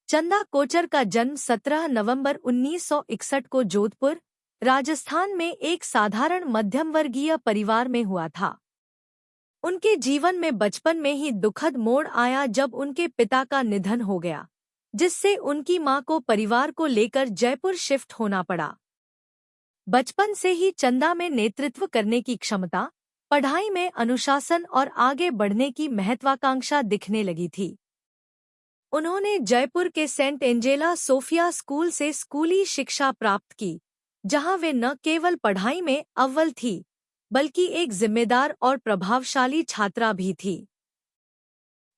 चंदा कोचर का जन्म 17 नवंबर 1961 को जोधपुर, राजस्थान में एक साधारण मध्यमवर्गीय परिवार में हुआ था। उनके जीवन में बचपन में ही दुखद मोड़ आया जब उनके पिता का निधन हो गया, जिससे उनकी मां को परिवार को लेकर जयपुर शिफ्ट होना पड़ा। बचपन से ही चंदा में नेतृत्व करने की क्षमता, पढ़ाई में अनुशासन और आगे बढ़ने की महत्वाकांक्षा दिखने लगी थी। उन्होंने जयपुर के सेंट एंजेला सोफिया स्कूल से स्कूली शिक्षा प्राप्त की, जहां वे न केवल पढ़ाई में अव्वल थी, बल्कि एक जिम्मेदार और प्रभावशाली छात्रा भी थी।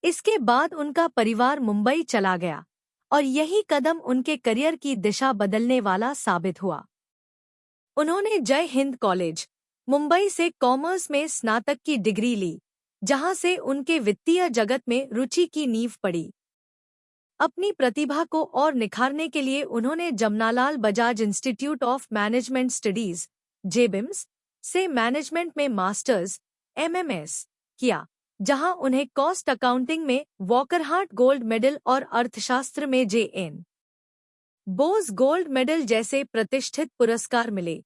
इसके बाद उनका परिवार मुंबई चला गया और यही कदम उनके करियर की दिशा बदलने वाला साबित हुआ। उन्होंने जय हिंद कॉलेज, मुंबई से कॉमर्स में स्नातक की डिग्री ली, जहां से उनके वित्तीय जगत में रुचि की नींव पड़ी। अपनी प्रतिभा को और निखारने के लिए उन्होंने Jamnalal Bajaj institute of management studies (जेबिम्स) से मैनेजमेंट में मास्टर्स (एमएमएस) किया, जहां उन्हें कॉस्ट अकाउंटिंग में वॉकरहार्ट गोल्ड मेडल और अर्थशास्त्र में जे.एन. बोस गोल्ड मेडल जैसे प्रतिष्ठित पुरस्कार मिले।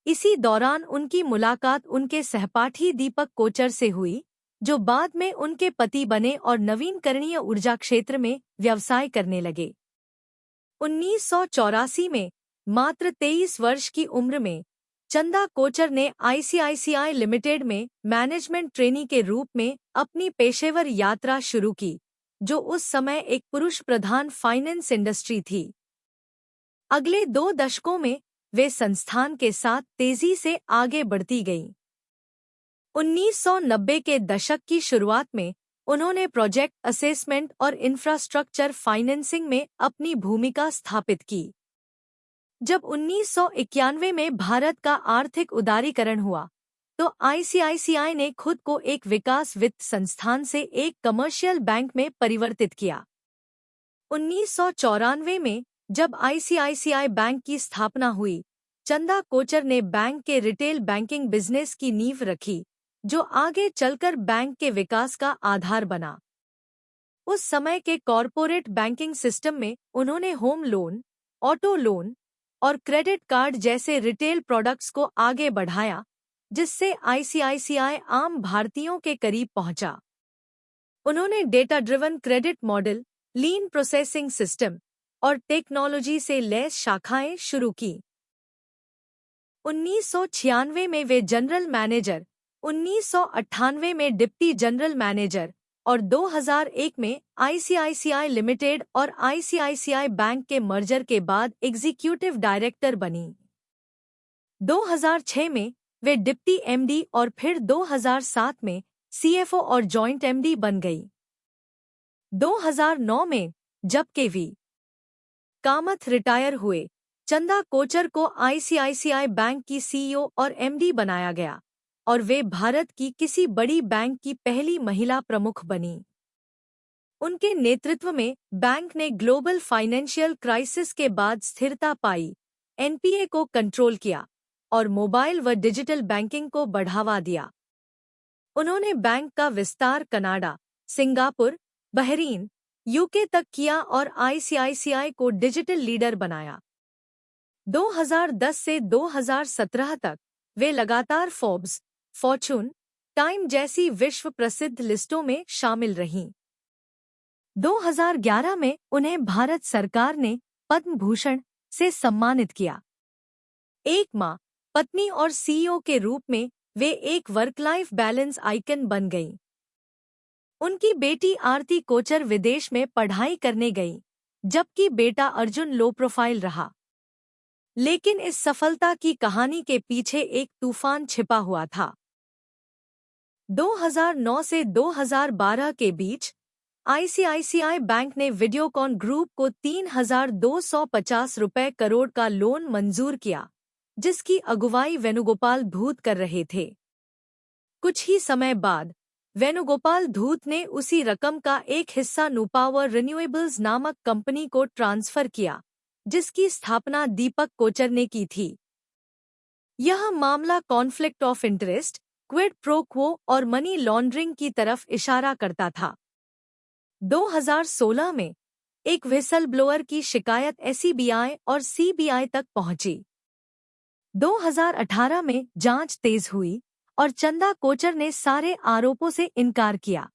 इसी दौरान उनकी मुलाकात उनके सहपाठी दीपक कोचर से हुई, जो बाद में उनके पति बने और नवीनकरणीय ऊर्जा क्षेत्र में व्यवसाय करने लगे। 1984 में मात्र 23 वर्ष की उम्र में चंदा कोचर ने आईसीआईसीआई लिमिटेड में मैनेजमेंट ट्रेनी के रूप में अपनी पेशेवर यात्रा शुरू की, जो उस समय एक पुरुष प्रधान फाइनेंस इंडस्ट्री थी। अगले 2 दशकों में वे संस्थान के साथ तेजी से आगे बढ़ती गईं। 1990 के दशक की शुरुआत में उन्होंने प्रोजेक्ट असेसमेंट और इंफ्रास्ट्रक्चर फाइनेंसिंग में अपनी भूमिका स्थापित की। जब 1991 में भारत का आर्थिक उदारीकरण हुआ, तो आईसीआईसीआई ने खुद को एक विकास वित्त संस्थान से एक कमर्शियल बैंक में परिवर्तित किया। 1994 में जब आईसीआईसीआई बैंक की स्थापना हुई, चंदा कोचर ने बैंक के रिटेल बैंकिंग बिजनेस की नींव रखी, जो आगे चलकर बैंक के विकास का आधार बना। उस समय के कॉरपोरेट बैंकिंग सिस्टम में उन्होंने होम लोन, ऑटो लोन और क्रेडिट कार्ड जैसे रिटेल प्रोडक्ट्स को आगे बढ़ाया, जिससे आईसीआईसीआई आम भारतीयों के करीब पहुंचा। उन्होंने डेटा ड्रिवन क्रेडिट मॉडल, लीन प्रोसेसिंग सिस्टम और टेक्नोलॉजी से लैस शाखाएं शुरू की। 1996 में वे जनरल मैनेजर, 1998 में डिप्टी जनरल मैनेजर और 2001 में आईसीआईसीआई लिमिटेड और आईसीआईसीआई बैंक के मर्जर के बाद एग्जीक्यूटिव डायरेक्टर बनी। 2006 में वे डिप्टी एमडी और फिर 2007 में सीएफओ और जॉइंट एमडी बन गई। 2009 में जब के.वी. कामथ रिटायर हुए, चंदा कोचर को आईसीआईसीआई बैंक की सीईओ और एमडी बनाया गया और वे भारत की किसी बड़ी बैंक की पहली महिला प्रमुख बनी। उनके नेतृत्व में बैंक ने ग्लोबल फाइनेंशियल क्राइसिस के बाद स्थिरता पाई, एनपीए को कंट्रोल किया और मोबाइल व डिजिटल बैंकिंग को बढ़ावा दिया। उन्होंने बैंक का विस्तार कनाडा, सिंगापुर, बहरीन, यूके तक किया और आईसीआईसीआई को डिजिटल लीडर बनाया। 2010 से 2017 तक वे लगातार फोर्ब्स, फॉर्च्यून, टाइम जैसी विश्व प्रसिद्ध लिस्टों में शामिल रहीं। 2011 में उन्हें भारत सरकार ने पद्म भूषण से सम्मानित किया। एक मां, पत्नी और सीईओ के रूप में वे एक वर्क लाइफ बैलेंस आइकन बन गईं। उनकी बेटी आरती कोचर विदेश में पढ़ाई करने गई, जबकि बेटा अर्जुन लो प्रोफाइल रहा। लेकिन इस सफलता की कहानी के पीछे एक तूफान छिपा हुआ था। 2009 से 2012 के बीच आईसीआईसीआई बैंक ने वीडियोकॉन ग्रुप को 3,250 रुपए करोड़ का लोन मंजूर किया, जिसकी अगुवाई वेणुगोपाल धूत कर रहे थे। कुछ ही समय बाद वेणुगोपाल धूत ने उसी रकम का एक हिस्सा नुपावर रिन्यूएबल्स नामक कंपनी को ट्रांसफर किया, जिसकी स्थापना दीपक कोचर ने की थी। यह मामला conflict of interest, quid pro quo और मनी लॉन्ड्रिंग की तरफ इशारा करता था। 2016 में एक व्हिसल ब्लोअर की शिकायत एसईबीआई और सीबीआई तक पहुंची। 2018 में जांच तेज हुई और चंदा कोचर ने सारे आरोपों से इनकार किया।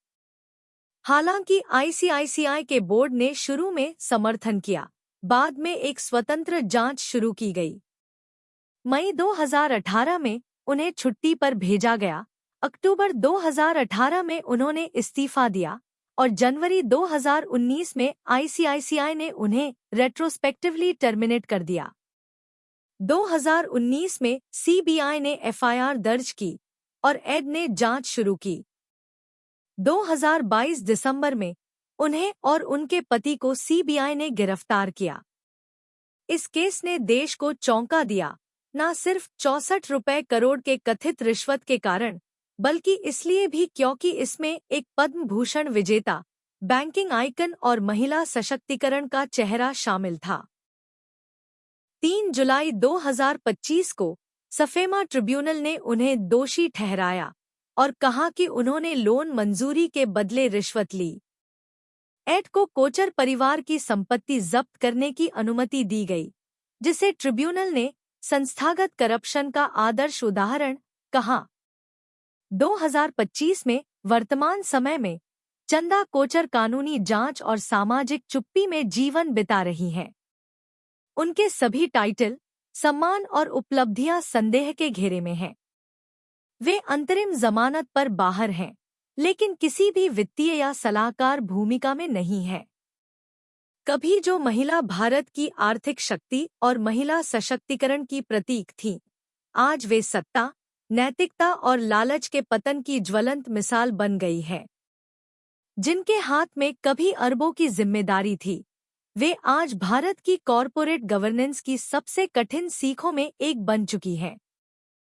हालांकि आईसीआईसीआई के बोर्ड ने शुरू में समर्थन किया, बाद में एक स्वतंत्र जांच शुरू की गई। मई 2018 में उन्हें छुट्टी पर भेजा गया। अक्टूबर 2018 में उन्होंने इस्तीफा दिया और जनवरी 2019 में आईसीआईसीआई ने उन्हें रेट्रोस्पेक्टिवली टर्मिनेट कर दिया। 2019 में सीबीआई ने एफआईआर दर्ज की और एड ने जांच शुरू की। 2022 दिसंबर में उन्हें और उनके पति को सीबीआई ने गिरफ्तार किया। इस केस ने देश को चौंका दिया, न सिर्फ 64 करोड़ के कथित रिश्वत के कारण, बल्कि इसलिए भी क्योंकि इसमें एक पद्म भूषण विजेता, बैंकिंग आइकन और महिला सशक्तिकरण का चेहरा शामिल था। 3 जुलाई 2025 को सफेमा ट्रिब्यूनल ने उन्हें दोषी ठहराया और कहा कि उन्होंने लोन मंजूरी के बदले रिश्वत ली। एड को कोचर परिवार की संपत्ति जब्त करने की अनुमति दी गई, जिसे ट्रिब्यूनल ने संस्थागत करप्शन का आदर्श उदाहरण कहा। 2025 में वर्तमान समय में चंदा कोचर कानूनी जांच और सामाजिक चुप्पी में जीवन बिता रही हैं। उनके सभी टाइटल, सम्मान और उपलब्धियां संदेह के घेरे में हैं। वे अंतरिम जमानत पर बाहर हैं, लेकिन किसी भी वित्तीय या सलाहकार भूमिका में नहीं है। कभी जो महिला भारत की आर्थिक शक्ति और महिला सशक्तिकरण की प्रतीक थीं, आज वे सत्ता, नैतिकता और लालच के पतन की ज्वलंत मिसाल बन गई है। जिनके हाथ में कभी अरबों की जिम्मेदारी थी, वे आज भारत की कॉरपोरेट गवर्नेंस की सबसे कठिन सीखों में एक बन चुकी हैं।